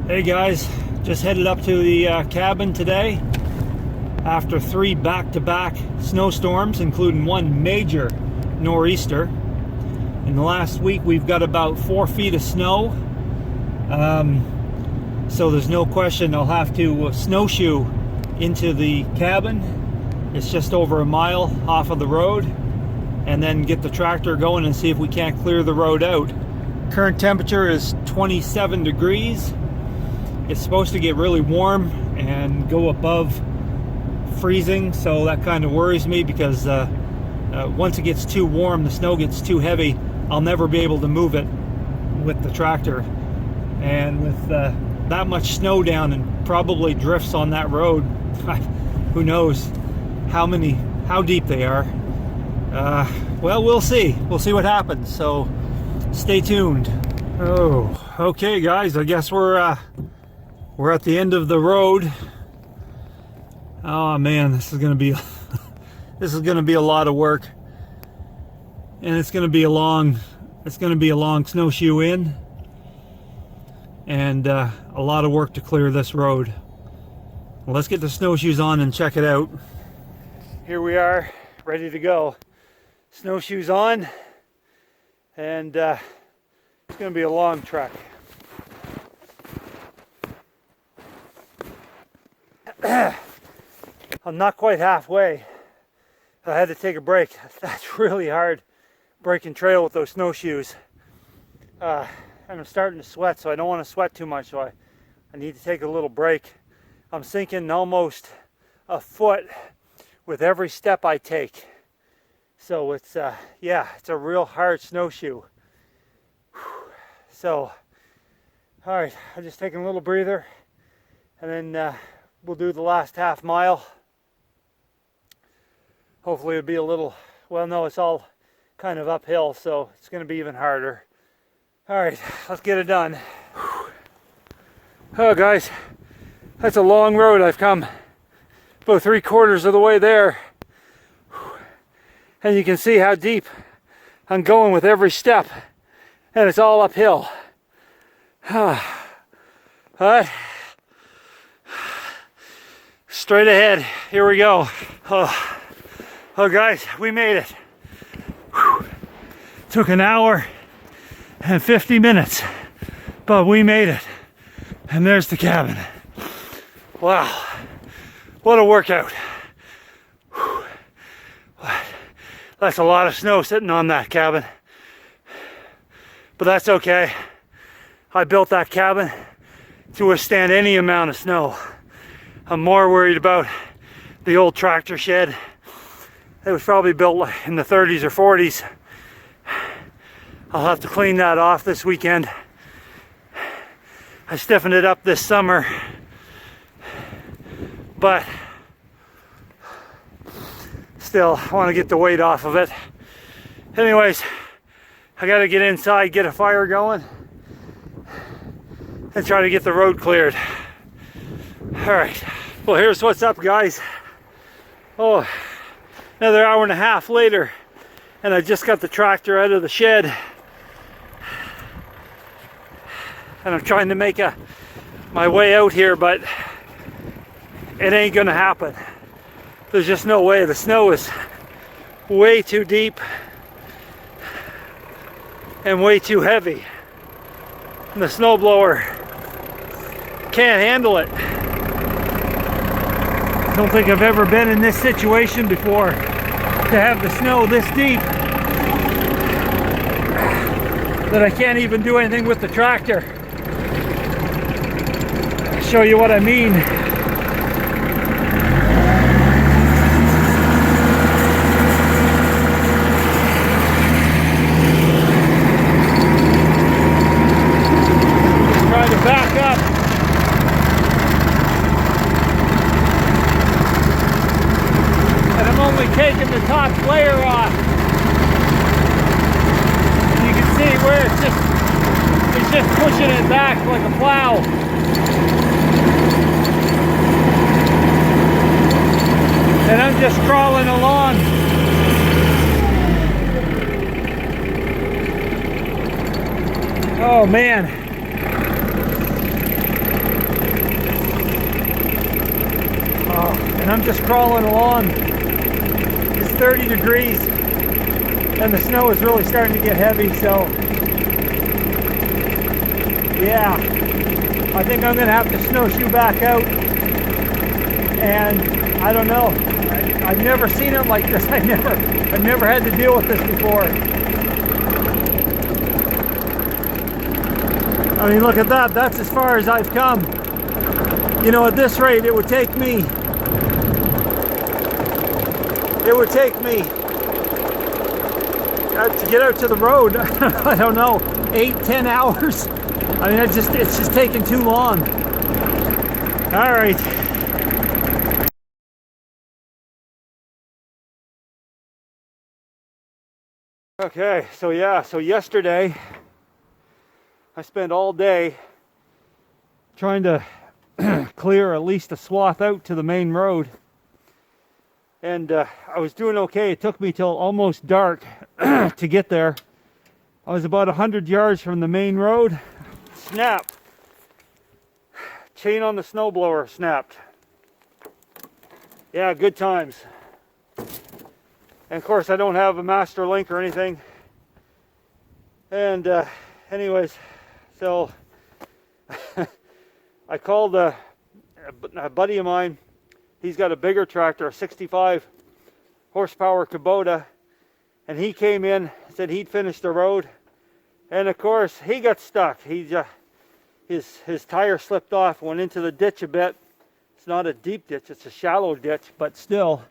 Hey guys, just headed up to the cabin today after 3 back-to-back snowstorms, including one major nor'easter. In the last week we've got about 4 feet of snow, so there's no question I'll have to snowshoe into the cabin. It's just over a mile off of the road, and then get the tractor going and see if we can't clear the road out. Current temperature is 27 degrees. It's supposed to get really warm and go above freezing, so that kind of worries me because once it gets too warm, the snow gets too heavy, I'll never be able to move it with the tractor. And with that much snow down and probably drifts on that road, who knows how deep they are. Well, we'll see what happens, so stay tuned. Oh, okay guys, I guess we're at the end of the road. Oh man, this is gonna be a lot of work, and it's gonna be a long snowshoe in, and a lot of work to clear this road. Well, let's get the snowshoes on and check it out. Here we are, ready to go. Snowshoes on, and it's gonna be a long trek. I'm not quite halfway. I had to take a break. That's really hard, breaking trail with those snowshoes. I'm starting to sweat, so I don't want to sweat too much, so I need to take a little break. I'm sinking almost a foot with every step I take. So it's yeah, it's a real hard snowshoe. So, all right, I'm just taking a little breather, and then we'll do the last half mile. Hopefully it'll be a little, well, no, it's all kind of uphill, so it's going to be even harder. All right, let's get it done. Oh guys, that's a long road. I've come about 3/4 of the way there, and you can see how deep I'm going with every step, and it's all uphill. All right, straight ahead, here we go. Oh guys, we made it. Whew. Took an hour and 50 minutes, but we made it. And there's the cabin. Wow, what a workout. Whew. That's a lot of snow sitting on that cabin, but that's okay. I built that cabin to withstand any amount of snow. I'm more worried about the old tractor shed. It was probably built in the 30s or 40s. I'll have to clean that off this weekend. I stiffened it up this summer, but still, I want to get the weight off of it. Anyways, I got to get inside, get a fire going, and try to get the road cleared. All right, well, here's what's up, guys. Oh, another hour and a half later, and I just got the tractor out of the shed, and I'm trying to make my way out here, but it ain't gonna happen. There's just no way. The snow is way too deep and way too heavy, and the snowblower can't handle it. I don't think I've ever been in this situation before, to have the snow this deep that I can't even do anything with the tractor. I'll show you what I mean. Just trying to back up. Taking the top layer off. You can see where it's just pushing it back like a plow. And I'm just crawling along. Oh man. just crawling along. It's 30 degrees and the snow is really starting to get heavy, so yeah, I think I'm gonna have to snowshoe back out. And I don't know, I've never seen it like this. I've never had to deal with this before. I mean, look at that. That's as far as I've come. You know, at this rate, it would take me to get out to the road, I don't know, 8-10 hours. I mean, it's just taking too long. All right. Okay, so yeah, so yesterday I spent all day trying to clear at least a swath out to the main road, and I was doing okay. It took me till almost dark to get there. I was about 100 yards from the main road. Snap! Chain on the snowblower snapped. Yeah, good times. And of course I don't have a master link or anything. And anyways, so I called a buddy of mine. He's got a bigger tractor, a 65 horsepower Kubota, and he came in, said he'd finish the road, and of course he got stuck. His tire slipped off, went into the ditch a bit. It's not a deep ditch, it's a shallow ditch, but still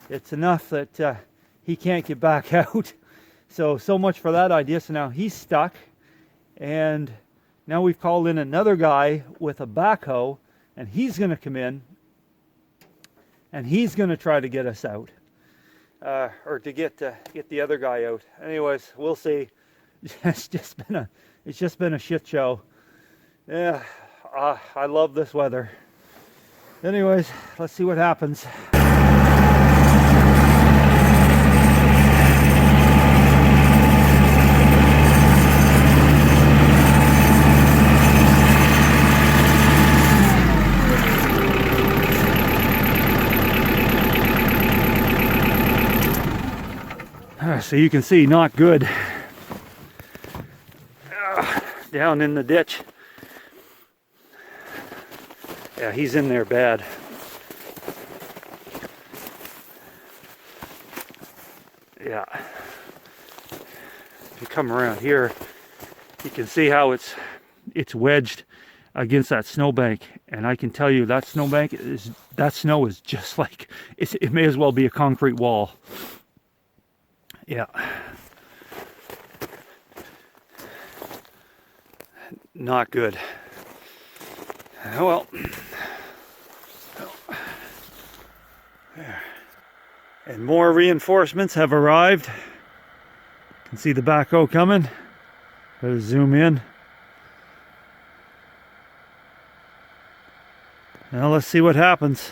it's enough that he can't get back out. So much for that idea. So now he's stuck, and now we've called in another guy with a backhoe, and he's going to come in and he's going to try to get us out, or to get the other guy out. Anyways, we'll see. It's just been a shit show. Yeah, I love this weather. Anyways, let's see what happens. So you can see, not good. Down in the ditch. Yeah, he's in there bad. Yeah. If you come around here, you can see how it's wedged against that snowbank, and I can tell you that snowbank that snow is just like it may as well be a concrete wall. Yeah. Not good. Oh well. There. And more reinforcements have arrived. You can see the backhoe coming. Better zoom in. Now let's see what happens.